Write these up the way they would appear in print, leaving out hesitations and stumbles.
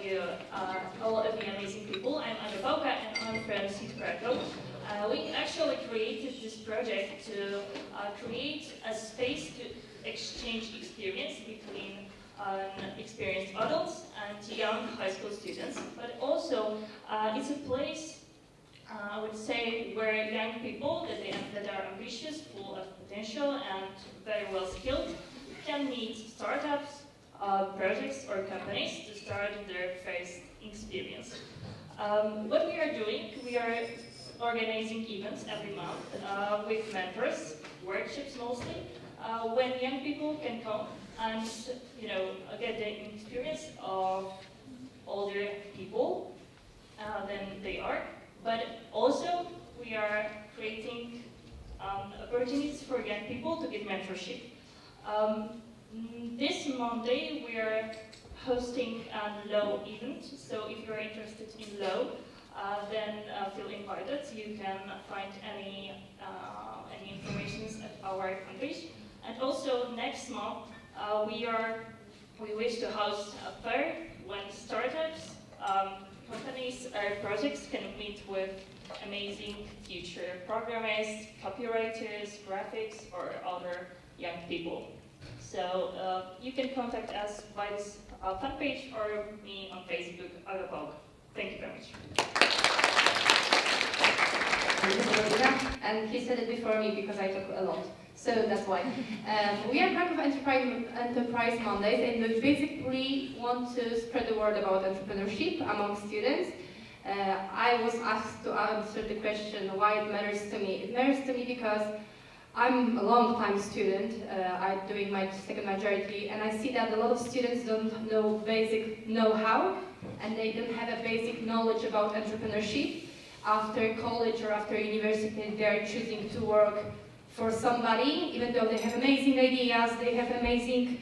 you all of the amazing people. I'm Pałka and I'm from Krakow. We actually created this project to create a space to exchange experience between experienced adults and young high school students. But also, it's a place, I would say, where young people that are ambitious, full of potential, and very well skilled can meet startups, projects or companies to start their first experience. What we are doing, we are organizing events every month with mentors, workshops mostly, when young people can come and get the experience of older people than they are. But also we are creating opportunities for young people to get mentorship. This Monday we are hosting a law event, so if you are interested in law, then feel invited. You can find any information at our homepage. And also next month we wish to host a fair when startups, companies or projects can meet with amazing future programmers, copywriters, graphics, or other young people. So you can contact us by this fan page or me on Facebook, Pałka. Thank you very much. And he said it before me because I talk a lot, so that's why. We are Krakow Enterprise Mondays, and we basically want to spread the word about entrepreneurship among students. I was asked to answer the question why it matters to me. It matters to me because I'm a long-time student. I'm doing my second majority, and I see that a lot of students don't know basic know-how, and they don't have a basic knowledge about entrepreneurship. After college or after university, they are choosing to work for somebody, even though they have amazing ideas, they have amazing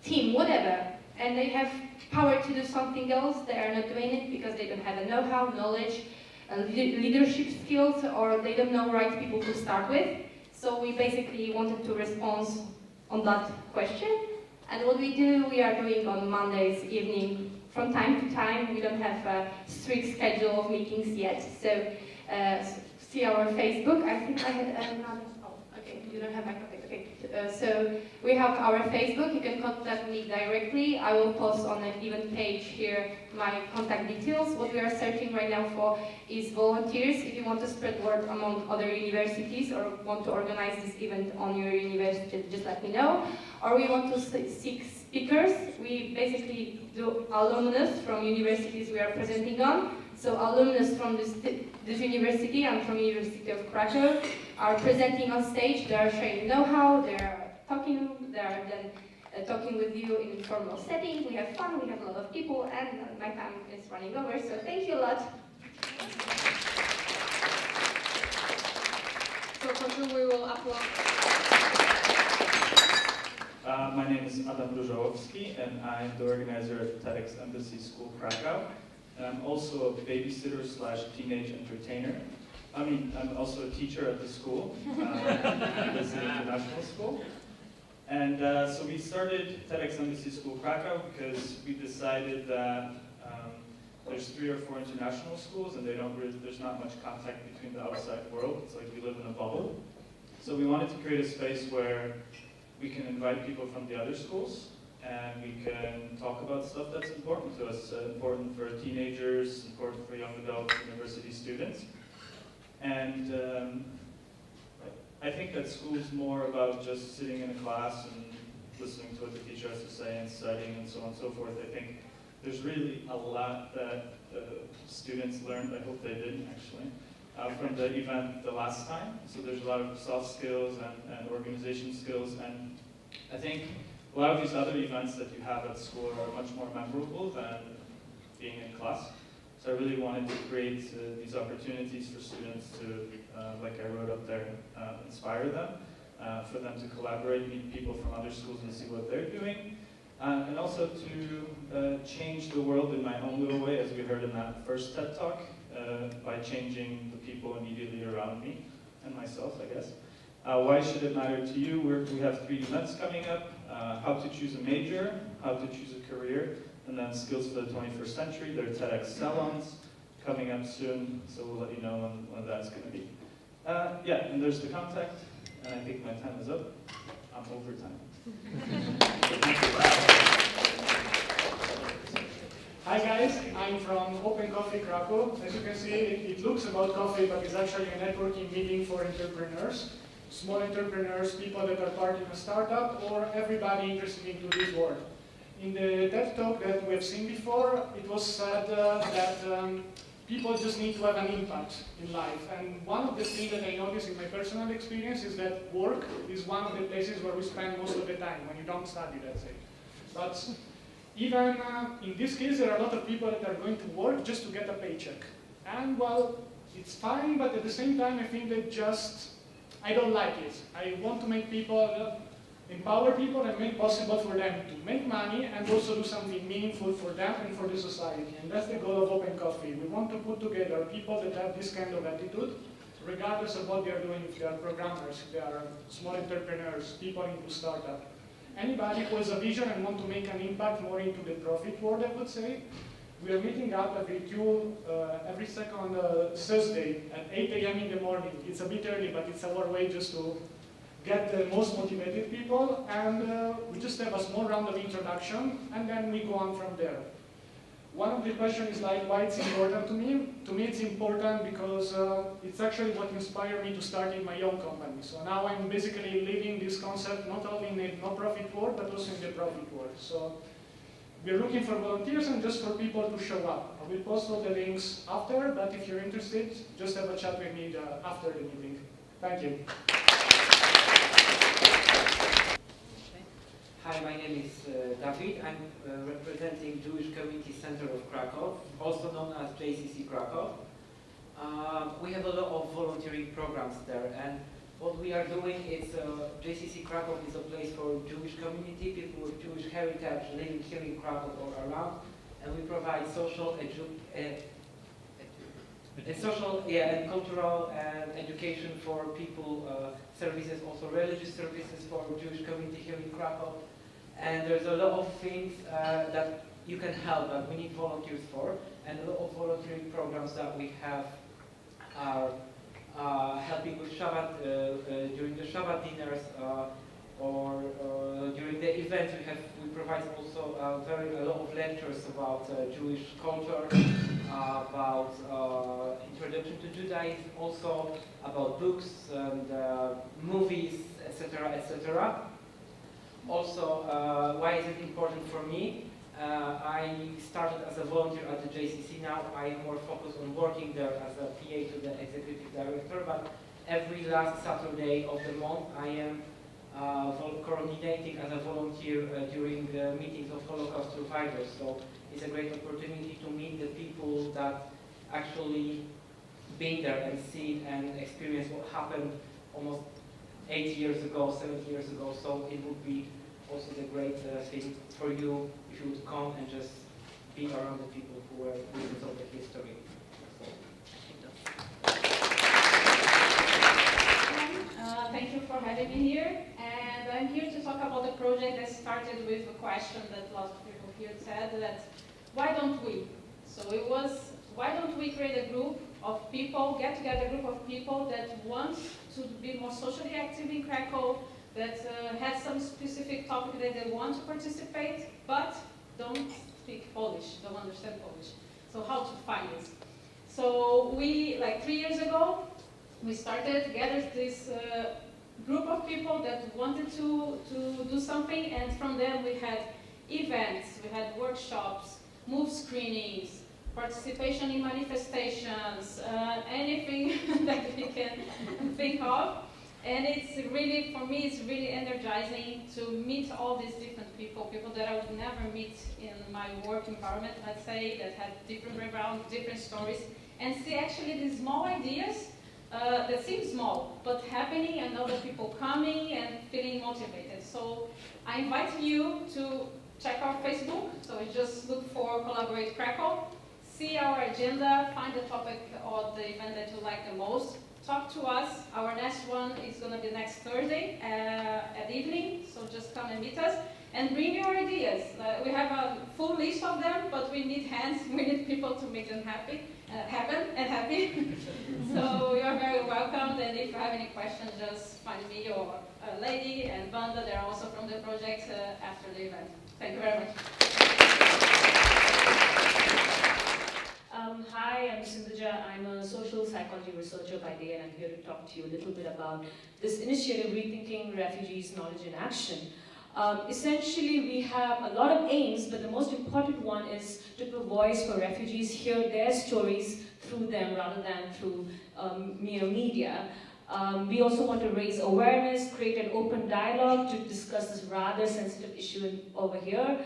team, whatever, and they have power to do something else. They are not doing it because they don't have a know-how, knowledge, leadership skills, or they don't know right people to start with. So we basically wanted to respond on that question. And what we do, we are doing on Mondays evening from time to time. We don't have a strict schedule of meetings yet. So see our Facebook. I think I had another. Oh, okay. You don't have my contact. Okay. So we have our Facebook. You can contact me directly. I will post on an event page here my contact details. What we are searching right now for is volunteers. If you want to spread word among other universities or want to organize this event on your university, just let me know. Or we want to seek speakers. We basically do alumnus from universities we are presenting on. So alumnus from this university and from University of Krakow are presenting on stage. They are sharing know-how. They are talking. They are then talking with you in informal setting. We have fun. We have a lot of people, and my time is running over. So thank you a lot. So for sure we will upload. My name is Różałowski, and I'm the organizer at TEDxEmbassySchoolKrakow. And I'm also a babysitter / teenage entertainer. I mean, I'm also a teacher at the school. It's an international school. And so we started TEDxEmbassySchoolKrakow because we decided that there's 3 or 4 international schools, and there's not much contact between the outside world. It's like we live in a bubble. So we wanted to create a space where we can invite people from the other schools, and we can talk about stuff that's important to us, important for teenagers, important for young adults, university students. And I think that school's more about just sitting in a class and listening to what the teacher has to say and studying and so on and so forth. I think there's really a lot that students learned, I hope they did actually, from the event the last time. So there's a lot of soft skills and organization skills, and I think a lot of these other events that you have at school are much more memorable than being in class. So I really wanted to create these opportunities for students to, like I wrote up there, inspire them, for them to collaborate, meet people from other schools and see what they're doing, and also to change the world in my own little way, as we heard in that first TED Talk, by changing the people immediately around me, and myself, I guess. Why should it matter to you? We have 3D Mets coming up, how to choose a major, how to choose a career, and then skills for the 21st century. There are TEDx salons coming up soon, so we'll let you know when that's going to be. Yeah, and there's the contact, and I think my time is up. I'm over time. Hi guys, I'm from Open Coffee Krakow. As you can see, it looks about coffee, but it's actually a networking meeting for entrepreneurs, small entrepreneurs, people that are part in a startup, or everybody interested into this world. In the TED talk that we have seen before, it was said that people just need to have an impact in life. And one of the things that I noticed in my personal experience is that work is one of the places where we spend most of the time, when you don't study, let's say. But even in this case, there are a lot of people that are going to work just to get a paycheck. And well, it's fine, but at the same time, I think that I don't like it. I want to make people, empower people and make possible for them to make money and also do something meaningful for them and for the society. And that's the goal of Open Coffee. We want to put together people that have this kind of attitude, regardless of what they are doing, if they are programmers, if they are small entrepreneurs, people into startup. Anybody who has a vision and want to make an impact more into the profit world, I would say. We are meeting up every second Thursday at 8 a.m. in the morning. It's a bit early, but it's our way just to get the most motivated people. And we just have a small round of introduction, and then we go on from there. One of the questions is like, why it's important to me? To me, it's important because it's actually what inspired me to start in my own company. So now I'm basically living this concept not only in the no-profit world, but also in the profit world. So we're looking for volunteers and just for people to show up. I will post all the links after, but if you're interested, just have a chat with me after the meeting. Thank you. Hi, my name is Dawid. I'm representing Jewish Community Center of Krakow, also known as JCC Krakow. We have a lot of volunteering programs there, and what we are doing is JCC Krakow is a place for Jewish community, people with Jewish heritage living here in Krakow or around, and we provide social and cultural and education for people, services, also religious services for Jewish community here in Krakow. And there's a lot of things that you can help, that we need volunteers for, and a lot of volunteering programs that we have are helping with Shabbat, during the Shabbat dinners, or during the events we provide also a lot of lectures about Jewish culture, about introduction to Judaism, also about books and movies, etc., etc. Also, why is it important for me? I started as a volunteer at the JCC. Now I am more focused on working there as a PA to the executive director, but every last Saturday of the month I am coordinating as a volunteer during the meetings of Holocaust survivors. So it's a great opportunity to meet the people that actually been there and see and experience what happened almost 8 years ago, 7 years ago. So it would be also the great thing for you if you would come and just be around the people who were witnesses of the history. Thank you for having me here, and I'm here to talk about a project that started with a question that lots of people here said, that why don't we? So it was, why don't we create a group of people, get together a group of people that want to be more socially active in Krakow, that has some specific topic that they want to participate, but don't speak Polish, don't understand Polish. So how to find this? So we, like 3 years ago, we gathered this group of people that wanted to do something, and from them we had events, we had workshops, move screenings, participation in manifestations, anything that we can think of. And it's really, for me, it's really energizing to meet all these different people that I would never meet in my work environment, let's say, that have different backgrounds, different stories, and see actually these small ideas that seem small, but happening, and other people coming and feeling motivated. So I invite you to check our Facebook, so you just look for Collaborate Krakow, see our agenda, find the topic or the event that you like the most, talk to us. Our next one is going to be next Thursday at evening, so just come and meet us. And bring your ideas. We have a full list of them, but we need hands. We need people to make them happen and happy. So you're very welcome. And if you have any questions, just find me or a lady and Banda. They're also from the project after the event. Thank you very much. Hi, I'm Sinduhja. I'm a social psychology researcher by day, and I'm here to talk to you a little bit about this initiative, Rethinking Refugees, Knowledge and Action. Essentially, we have a lot of aims, but the most important one is to give a voice for refugees, hear their stories through them rather than through mere media. We also want to raise awareness, create an open dialogue to discuss this rather sensitive issue over here,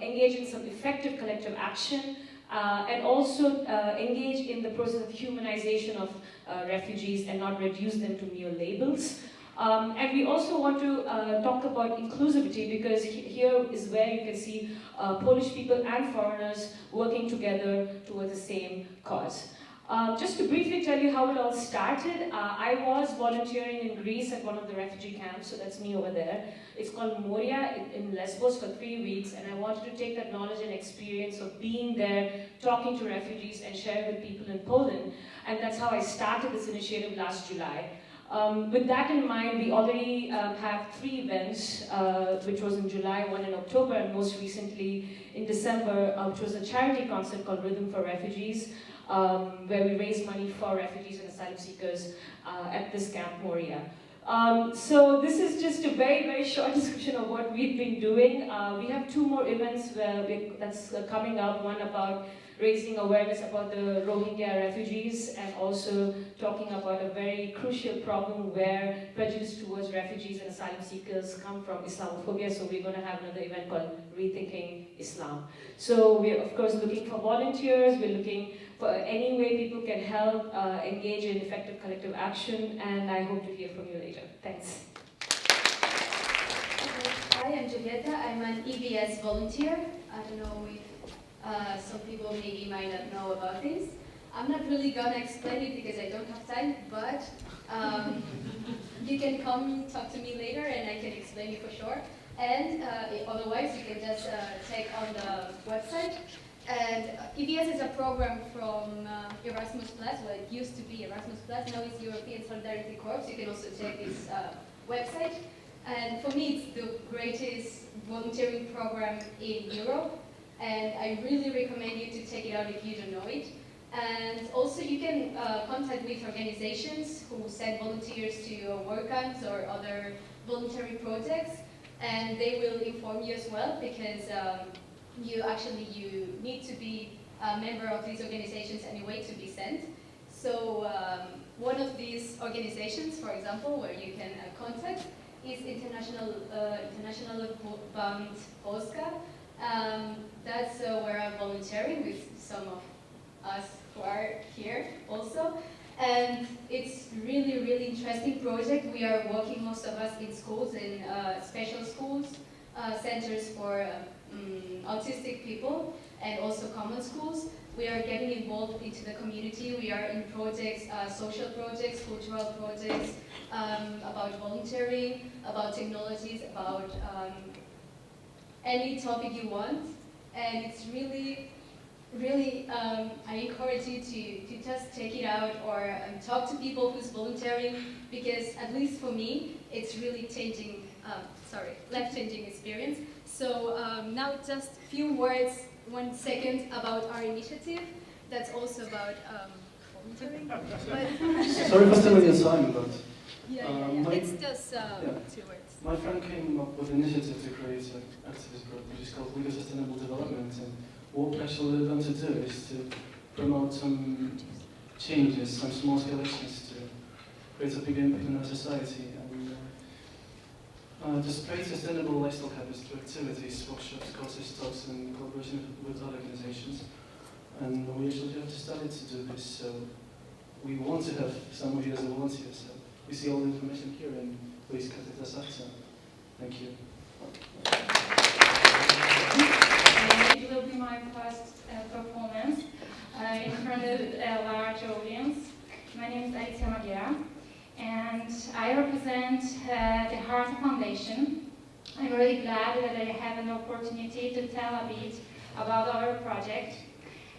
engage in some effective collective action, and also engage in the process of humanization of refugees and not reduce them to mere labels. And we also want to talk about inclusivity, because here is where you can see Polish people and foreigners working together towards the same cause. Just to briefly tell you how it all started, I was volunteering in Greece at one of the refugee camps, so that's me over there. It's called Moria in Lesbos for 3 weeks, and I wanted to take that knowledge and experience of being there, talking to refugees and sharing with people in Poland, and that's how I started this initiative last July. With that in mind, we already have 3 events, which was in July, 1 in October, and most recently in December, which was a charity concert called Rhythm for Refugees, where we raised money for refugees and asylum seekers at this camp, Moria. So this is just a very, very short description of what we've been doing. We have 2 more events that's coming up, one about raising awareness about the Rohingya refugees, and also talking about a very crucial problem where prejudice towards refugees and asylum seekers come from Islamophobia. So we're going to have another event called Rethinking Islam. So we're of course looking for volunteers, we're looking for any way people can help engage in effective collective action, and I hope to hear from you later. Thanks. Hi, I'm Julieta. I'm an EVS volunteer. I don't know if some people maybe might not know about this. I'm not really gonna explain it because I don't have time, but you can come talk to me later and I can explain it for sure. And otherwise, you can just check on the website. And EVS is a program from Erasmus+. Well, it used to be Erasmus+. Now it's European Solidarity Corps. You can also check this website. And for me, it's the greatest volunteering program in Europe. And I really recommend you to check it out if you don't know it. And also you can contact with organizations who send volunteers to your work camps or other voluntary projects, and they will inform you as well, because you need to be a member of these organizations anyway to be sent. So one of these organizations, for example, where you can contact is International Band Polska. That's where I'm volunteering with some of us who are here also. And it's really, really interesting project. We are working, most of us, in schools, in special schools, centers for autistic people, and also common schools. We are getting involved into the community. We are in projects, social projects, cultural projects, about volunteering, about technologies, about any topic you want. And it's really, really, I encourage you to just check it out, or talk to people who's volunteering, because at least for me, it's really changing, life-changing experience. So now just a few words, 1 second, about our initiative. That's also about volunteering. Sorry for stealing your time, but It's just 2 words. my friend came up with an initiative to create an activist group which is called League of Sustainable Development, and what we actually want to do is to promote some changes, some small-scale actions to create a big impact in our society, and just create sustainable lifestyle habits through activities, workshops, courses, talks, and collaboration with other organizations. And we actually have started to do this, so we want to have some of you as a volunteer. So we see all the information here, and please contact us after. Thank you. It will be my first performance in front of a large audience. My name is Alicja. Alicja Magiera, and I represent the Heart Foundation. I'm really glad that I have an opportunity to tell a bit about our project.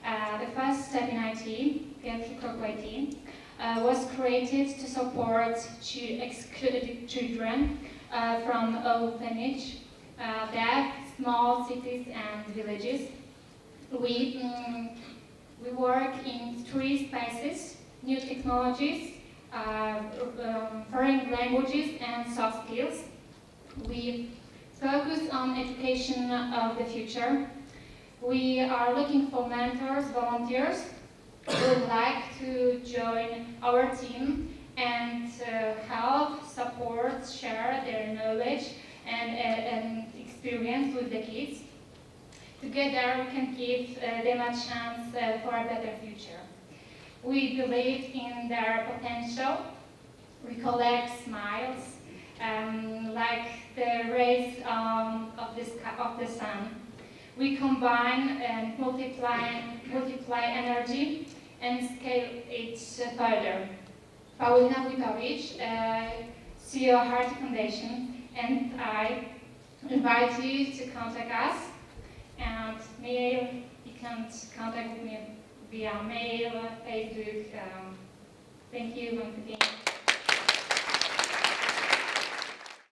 The first step in IT, Pierwszy Krok IT, was created to support excluded children from orphanage, deaf, small cities and villages. We work in 3 spaces: new technologies, foreign languages and soft skills. We focus on education of the future. We are looking for mentors, volunteers who would like to join our team and help, support, share their knowledge and experience with the kids. Together we can give them a chance for a better future. We believe in their potential. We collect smiles like the rays of the sun. We combine and multiply energy and scale it further. Paulina Wójtowicz, CEO Heart Foundation, and I invite you to contact us. And mail, you can contact me via mail, Facebook. Thank you once again.